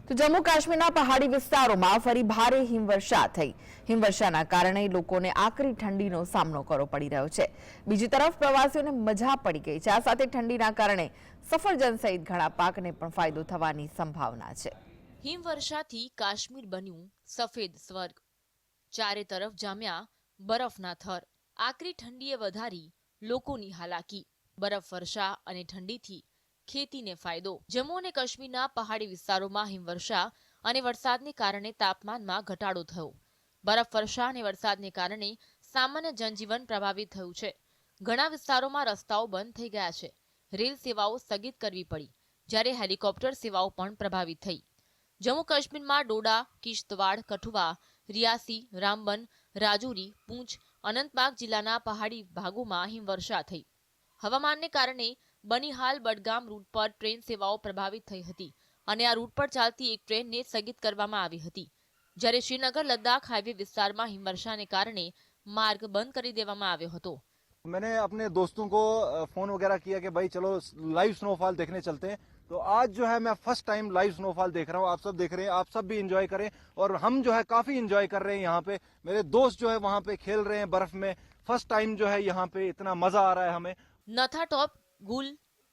તો જમ્મુ કાશ્મીરના પહાડી વિસ્તારોમાં ફરી ભારે હિમવર્ષા થઈ। હિમવર્ષાના કારણે લોકોને આકરી ઠંડીનો સામનો કરવો પડી રહ્યો છે। બીજી તરફ પ્રવાસીઓને મજા પડી ગઈ છે। આ સાથે ઠંડીના કારણે સફરજન સહિત ઘણા પાકને પણ ફાયદો થવાની સંભાવના છે। હિમવર્ષાથી કાશ્મીર બન્યું સફેદ સ્વર્ગ। ચારે તરફ જામ્યા બરફના થર। આકરી ઠંડીએ વધારી લોકોની હાલાકી। બરફવર્ષા અને ઠંડીથી ખેતીને ફાયદો। જમ્મુ અને કાશ્મીરના પહાડી વિસ્તારોમાં હિમવર્ષા અને વરસાદને કારણે તાપમાનમાં ઘટાડો થયો। બરફવર્ષા અને વરસાદને કારણે સામાન્ય જનજીવન પ્રભાવિત થયું છે। ઘણા વિસ્તારોમાં રસ્તાઓ બંધ થઈ ગયા છે। રેલ સેવાઓ સ્થગિત કરવી પડી, જ્યારે હેલિકોપ્ટર સેવાઓ પણ પ્રભાવિત થઈ। જમ્મુ કાશ્મીરમાં ડોડા, કિશ્તવાડ, કઠુઆ, રિયાસી, રામબન, રાજૌરી, પૂંછ, અનંતનાગ જિલ્લાના પહાડી ભાગોમાં હિમવર્ષા થઈ। હવામાનને કારણે બનિહાલ બડગામ રૂટ પર ટ્રેન સેવાઓ પ્રભાવિત થઈ હતી અને આ રૂટ પર ચાલતી એક ટ્રેનને સ્થગિત કરવામાં આવી હતી, જ્યારે શ્રીનગર લદ્દાખ હાઈવે વિસ્તારમાં હિમવર્ષાને કારણે માર્ગ બંધ કરી દેવામાં આવ્યો હતો। मैंने अपने दोस्तों को फोन वगैरह किया कि भाई चलो लाइव स्नोफॉल देखने चलते हैं। तो आज जो है मैं फर्स्ट टाइम लाइव स्नोफॉल देख रहा हूँ। आप सब देख रहे हैं, आप सब भी एंजॉय करें और हम जो है काफी एंजॉय कर रहे हैं। यहाँ पे मेरे दोस्त जो है वहाँ पे खेल रहे हैं बर्फ में। फर्स्ट टाइम जो है यहाँ पे इतना मजा आ रहा है हमें। નથાટોપ, ગુલ,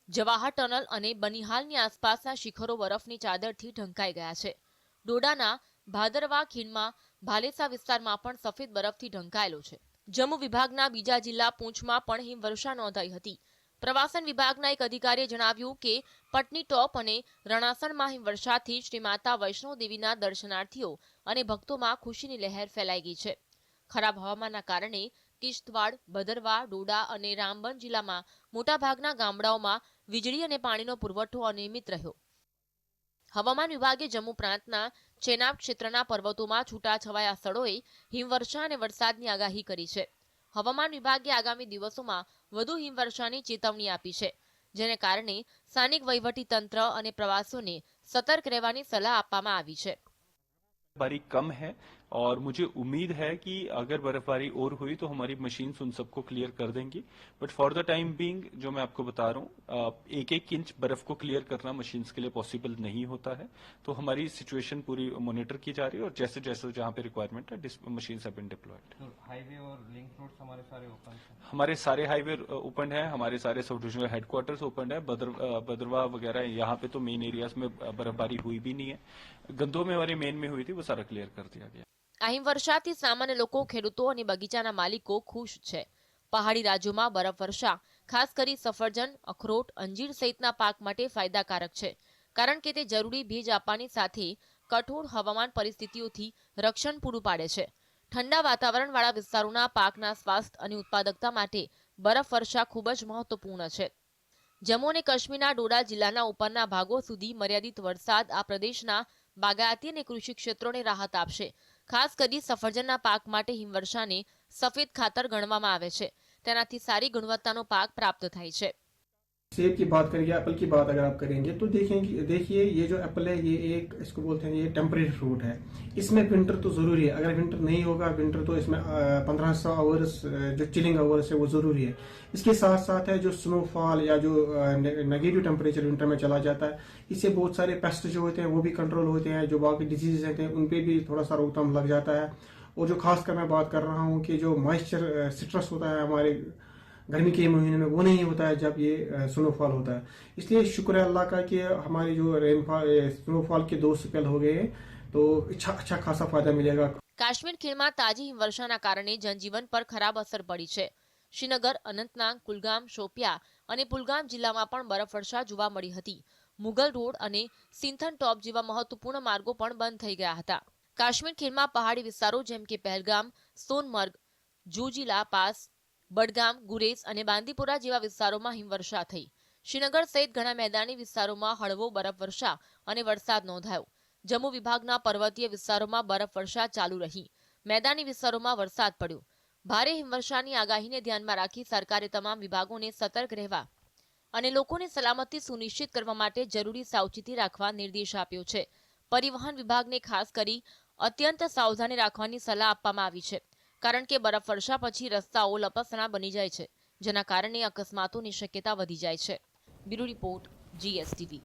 જવાહર ટનલ અને બનિહાલની આસપાસના શિખરો બરફની ચાદરથી ઢંકાઈ ગયા છે। ડોડાના ભાદરવા ખીણમાં ભાલેસા વિસ્તારમાં પણ સફેદ બરફથી ઢંકાયેલો છે। જમ્મુ વિભાગના બીજા જિલ્લા પૂંછમાં પણ હિમવર્ષા નોંધાઈ હતી। પ્રવાસન વિભાગના એક અધિકારીએ જણાવ્યું કે પટની ટોપ અને રણાસણમાં હિમવર્ષાથી શ્રી માતા વૈષ્ણો દેવીના દર્શનાર્થીઓ અને ભક્તોમાં ખુશીની લહેર ફેલાઈ ગઈ છે। ખરાબ હવામાનના કારણે કિશ્તવાડ, ભદરવા, ડોડા અને રામબન જિલ્લામાં મોટાભાગના ગામડાઓમાં વીજળી અને પાણીનો પુરવઠો અનિયમિત રહ્યો। હવામાન વિભાગે જમ્મુ પ્રાંતના ચેનાબ ક્ષેત્રના પર્વતોમાં છૂટાછવાયા સ્થળોએ હિમવર્ષા અને વરસાદની આગાહી કરી છે। હવામાન વિભાગે આગામી દિવસોમાં વધુ હિમવર્ષાની ચેતવણી આપી છે, જેને કારણે સ્થાનિક વહીવટીતંત્ર અને પ્રવાસીઓને સતર્ક રહેવાની સલાહ આપવામાં આવી છે। बर्फबारी कम है और मुझे उम्मीद है कि अगर बर्फबारी और हुई तो हमारी मशीन्स उन सबको क्लियर कर देंगी। But for the time being जो मैं आपको बता रहा हूँ, एक एक इंच बर्फ को क्लियर करना मशीन्स के लिए पॉसिबल नहीं होता है। तो हमारी सिचुएशन पूरी मॉनिटर की जा रही है और जैसे जैसे जहाँ पे रिक्वायरमेंट है machines have been deployed. Highway और लिंक रोड्स हमारे सारे ओपन हैं। हमारे सारे हाईवे ओपन है, हमारे सारे सब डिविजनल हेडक्वार्टर्स ओपन है। बदरवा वगैरह यहाँ पे तो मेन एरियाज में बर्फबारी हुई भी नहीं है। गंदों में हमारी मेन में हुई थी, वो सारा क्लियर कर दिया गया। આ હિમવર્ષાથી સામાન્ય લોકો, ખેડૂતો અને બગીચાના માલિકો ખુશ છે। પહાડી રાજ્યોમાં બરફવર્ષા ખાસ કરી સફરજન, અખરોટ, અંજીર સહિતના પાક માટે ફાયદાકારક છે, કારણ કે તે જરૂરી ભેજ આપવાની સાથે કઠોર હવામાન પરિસ્થિતિઓથી રક્ષણ પૂરું પાડે છે। ઠંડા વાતાવરણવાળા વિસ્તારોના પાકના સ્વાસ્થ્ય અને ઉત્પાદકતા માટે બરફવર્ષા ખૂબ જ મહત્વપૂર્ણ છે। જમ્મુ અને કાશ્મીરના ડોડા જિલ્લાના ઉપરના ભાગો સુધી મર્યાદિત વરસાદ આ પ્રદેશના બાગાયતી અને કૃષિ ક્ષેત્રોને રાહત આપશે। ખાસ કરી સફરજનના પાક માટે હિમવર્ષાને સફેદ ખાતર ગણવામાં આવે છે, તેનાથી સારી ગુણવત્તાનો પાક પ્રાપ્ત થાય છે। सेब की बात करेंगे, एप्पल की बात अगर आप करेंगे तो देखिए ये जो एप्पल है ये एक इसको बोलते हैं ये टेम्परेरी फ्रूट है। इसमें विंटर तो जरूरी है। अगर विंटर नहीं होगा, विंटर तो इसमें 1500 आवर्स जो चिलिंग आवर्स है वो जरूरी है। इसके साथ साथ है जो स्नोफॉल या जो नेगेटिव टेम्परेचर विंटर में चला जाता है, इससे बहुत सारे पेस्ट जो होते हैं वो भी कंट्रोल होते हैं। जो बाकी डिजीज होते हैं उन पर भी थोड़ा सा रोकथाम लग जाता है। और जो खासकर मैं बात कर रहा हूँ कि जो मॉइस्चर सिट्रस होता है हमारे गर्मी के महीने में, वो नहीं होता है जब ये स्नोफॉल होता है। इसलिए शुक्र है अल्लाह का कि हमारी जो रेनफॉल स्नोफॉल के 2 स्पेल हो गए हैं, तो अच्छा खासा फायदा मिलेगा। કાશ્મીર ખીણમાં તાજી હિમવર્ષાના કારણે જનજીવન પર ખરાબ અસર પડી છે। શ્રીનગર, અનંતનાગ, કુલગામ, શોપિયા અને પુલગામ જિલ્લામાં પણ બરફવર્ષા જોવા મળી હતી। મુગલ રોડ અને સિંથન ટોપ જેવા મહત્વપૂર્ણ માર્ગો પણ બંધ થઈ ગયા હતા। કાશ્મીર ખીણમાં પહાડી વિસ્તારો જેમ કે પહેલગામ, સોનમર્ગ, જોજીલા પાસ, બડગામ, ગુરેઝ અને બાંદીપુરા જેવા વિસ્તારોમાં હિમવર્ષા થઈ। શ્રીનગર સહિત ઘણા મેદાની વિસ્તારોમાં હળવો બરફવર્ષા અને વરસાદ નોંધાયો। જમ્મુ વિભાગના પર્વતીય વિસ્તારોમાં બરફવર્ષા ચાલુ રહી। મેદાની વિસ્તારોમાં વરસાદ પડ્યો। ભારે હિમવર્ષાની આગાહીને ધ્યાનમાં રાખી સરકારે તમામ વિભાગોને સતર્ક રહેવા અને લોકોની સલામતી સુનિશ્ચિત કરવા માટે જરૂરી સાવચેતી રાખવા નિર્દેશ આપ્યો છે। પરિવહન વિભાગને ખાસ કરી અત્યંત સાવધાની રાખવાની સલાહ આપવામાં આવી છે, કારણ કે બરફવર્ષા પછી રસ્તાઓ લપસણા બની જાય છે, જેના કારણે અકસ્માતોની શક્યતા વધી જાય છે। Bureau report, GSTV।